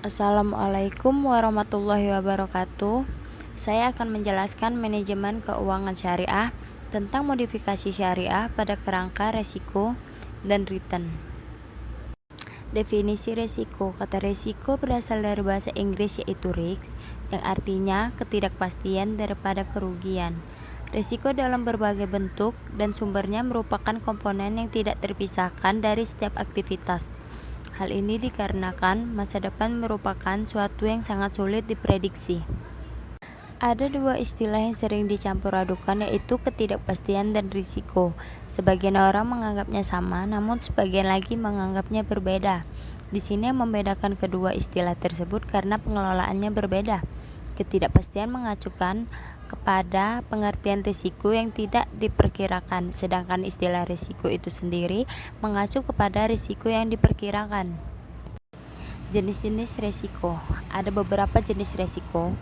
Assalamualaikum warahmatullahi wabarakatuh. Saya akan menjelaskan manajemen keuangan syariah tentang modifikasi syariah pada kerangka resiko dan return. Definisi resiko. Kata resiko berasal dari bahasa Inggris yaitu risk, yang artinya ketidakpastian daripada kerugian. Resiko dalam berbagai bentuk dan sumbernya merupakan komponen yang tidak terpisahkan dari setiap aktivitas. Hal ini dikarenakan masa depan merupakan suatu yang sangat sulit diprediksi. Ada dua istilah yang sering dicampur adukan, yaitu ketidakpastian dan risiko. Sebagian orang menganggapnya sama, namun sebagian lagi menganggapnya berbeda. Di sini yang membedakan kedua istilah tersebut karena pengelolaannya berbeda. Ketidakpastian mengacukan kepada pengertian risiko yang tidak diperkirakan, sedangkan istilah risiko itu sendiri mengacu kepada risiko yang diperkirakan. Jenis-jenis risiko. Ada beberapa jenis risiko.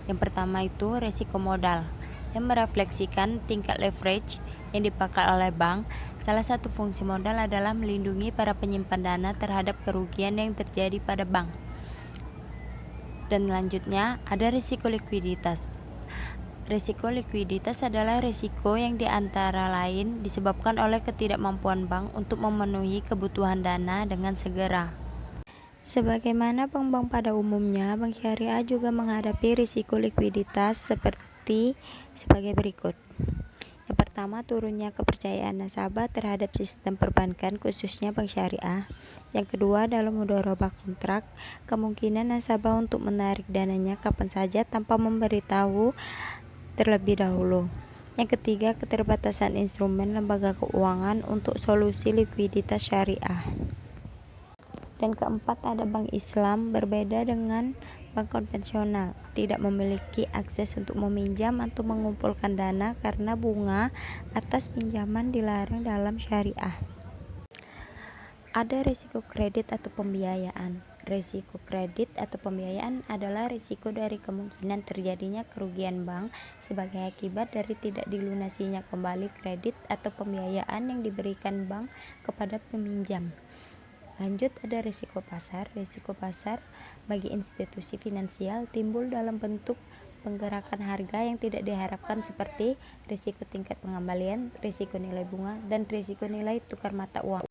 Yang pertama itu risiko modal, yang merefleksikan tingkat leverage yang dipakai oleh bank. Salah satu fungsi modal adalah melindungi para penyimpan dana terhadap kerugian yang terjadi pada bank. Dan selanjutnya ada risiko likuiditas. Risiko likuiditas adalah risiko yang diantara lain disebabkan oleh ketidakmampuan bank untuk memenuhi kebutuhan dana dengan segera. Sebagaimana bank-bank pada umumnya, bank syariah juga menghadapi risiko likuiditas sebagai berikut. Yang pertama, turunnya kepercayaan nasabah terhadap sistem perbankan, khususnya bank syariah. Yang kedua, dalam mudharabah kontrak, kemungkinan nasabah untuk menarik dananya kapan saja tanpa memberitahu terlebih dahulu. Yang ketiga, keterbatasan instrumen lembaga keuangan untuk solusi likuiditas syariah. Dan keempat, ada bank Islam. Berbeda dengan bank konvensional, tidak memiliki akses untuk meminjam atau mengumpulkan dana karena bunga atas pinjaman dilarang dalam syariah. Ada risiko kredit atau pembiayaan. Risiko kredit atau pembiayaan adalah risiko dari kemungkinan terjadinya kerugian bank sebagai akibat dari tidak dilunasinya kembali kredit atau pembiayaan yang diberikan bank kepada peminjam. Lanjut, ada risiko pasar. Risiko pasar bagi institusi finansial timbul dalam bentuk penggerakan harga yang tidak diharapkan seperti risiko tingkat pengembalian, risiko nilai bunga, dan risiko nilai tukar mata uang.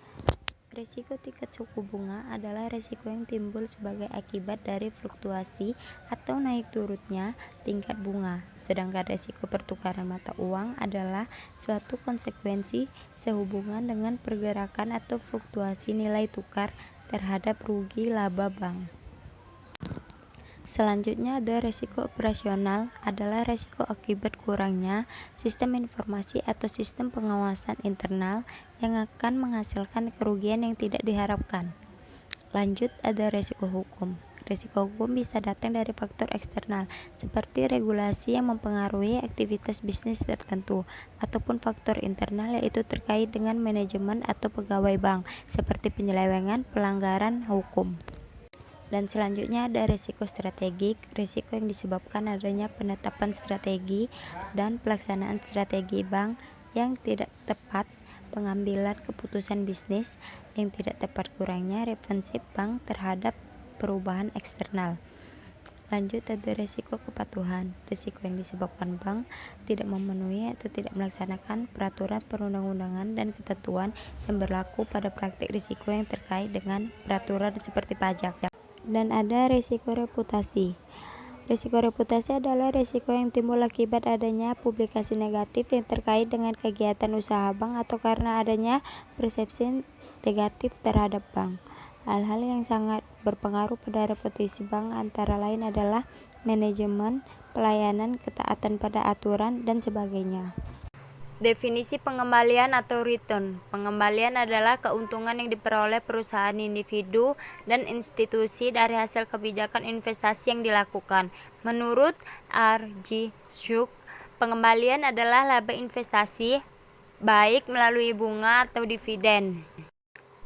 Risiko tingkat suku bunga adalah risiko yang timbul sebagai akibat dari fluktuasi atau naik turunnya tingkat bunga. Sedangkan risiko pertukaran mata uang adalah suatu konsekuensi sehubungan dengan pergerakan atau fluktuasi nilai tukar terhadap rugi laba bank. Selanjutnya ada risiko operasional, adalah risiko akibat kurangnya sistem informasi atau sistem pengawasan internal yang akan menghasilkan kerugian yang tidak diharapkan. Lanjut, ada risiko hukum. Risiko hukum bisa datang dari faktor eksternal seperti regulasi yang mempengaruhi aktivitas bisnis tertentu, ataupun faktor internal yaitu terkait dengan manajemen atau pegawai bank seperti penyelewengan, pelanggaran hukum. Dan selanjutnya ada risiko strategik. Risiko yang disebabkan adanya penetapan strategi dan pelaksanaan strategi bank yang tidak tepat, pengambilan keputusan bisnis yang tidak tepat, kurangnya responsif bank terhadap perubahan eksternal. Lanjut, ada risiko kepatuhan. Risiko yang disebabkan bank tidak memenuhi atau tidak melaksanakan peraturan perundang-undangan dan ketentuan yang berlaku pada praktik risiko yang terkait dengan peraturan seperti pajak. Dan ada risiko reputasi. Risiko reputasi adalah risiko yang timbul akibat adanya publikasi negatif yang terkait dengan kegiatan usaha bank atau karena adanya persepsi negatif terhadap bank. Hal-hal yang sangat berpengaruh pada reputasi bank antara lain adalah manajemen, pelayanan, ketaatan pada aturan, dan sebagainya. Definisi pengembalian atau return. Pengembalian adalah keuntungan yang diperoleh perusahaan, individu, dan institusi dari hasil kebijakan investasi yang dilakukan. Menurut R.G. Schuck, pengembalian adalah laba investasi, baik melalui bunga atau dividen.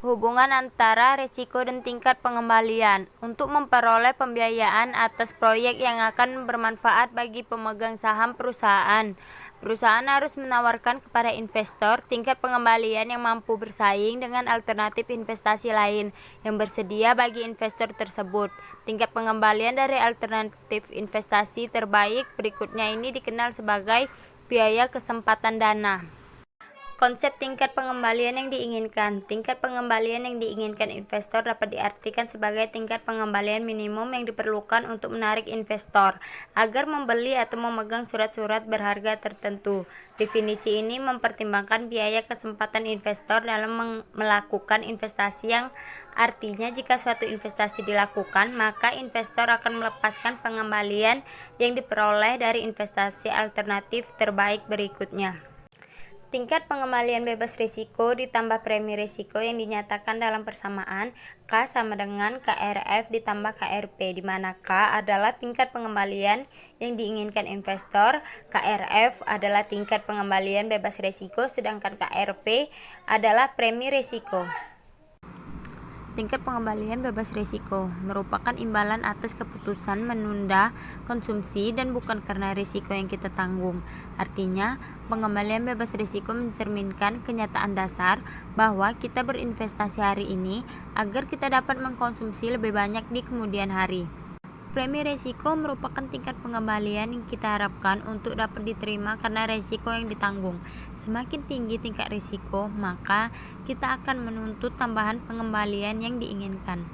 Hubungan antara risiko dan tingkat pengembalian. Untuk memperoleh pembiayaan atas proyek yang akan bermanfaat bagi pemegang saham perusahaan, perusahaan harus menawarkan kepada investor tingkat pengembalian yang mampu bersaing dengan alternatif investasi lain yang bersedia bagi investor tersebut. Tingkat pengembalian dari alternatif investasi terbaik berikutnya ini dikenal sebagai biaya kesempatan dana. Konsep tingkat pengembalian yang diinginkan. Tingkat pengembalian yang diinginkan investor dapat diartikan sebagai tingkat pengembalian minimum yang diperlukan untuk menarik investor agar membeli atau memegang surat-surat berharga tertentu. Definisi ini mempertimbangkan biaya kesempatan investor dalam melakukan investasi, yang artinya jika suatu investasi dilakukan, maka investor akan melepaskan pengembalian yang diperoleh dari investasi alternatif terbaik berikutnya. Tingkat pengembalian bebas risiko ditambah premi risiko yang dinyatakan dalam persamaan K sama dengan KRF ditambah KRP, di mana K adalah tingkat pengembalian yang diinginkan investor, KRF adalah tingkat pengembalian bebas risiko, sedangkan KRP adalah premi risiko. Tingkat pengembalian bebas risiko merupakan imbalan atas keputusan menunda konsumsi dan bukan karena risiko yang kita tanggung. Artinya, pengembalian bebas risiko mencerminkan kenyataan dasar bahwa kita berinvestasi hari ini agar kita dapat mengkonsumsi lebih banyak di kemudian hari. Premi risiko merupakan tingkat pengembalian yang kita harapkan untuk dapat diterima karena risiko yang ditanggung. Semakin tinggi tingkat risiko, maka kita akan menuntut tambahan pengembalian yang diinginkan.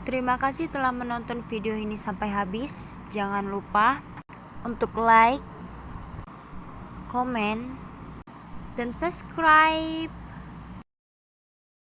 Terima kasih telah menonton video ini sampai habis. Jangan lupa untuk like, komen, dan subscribe.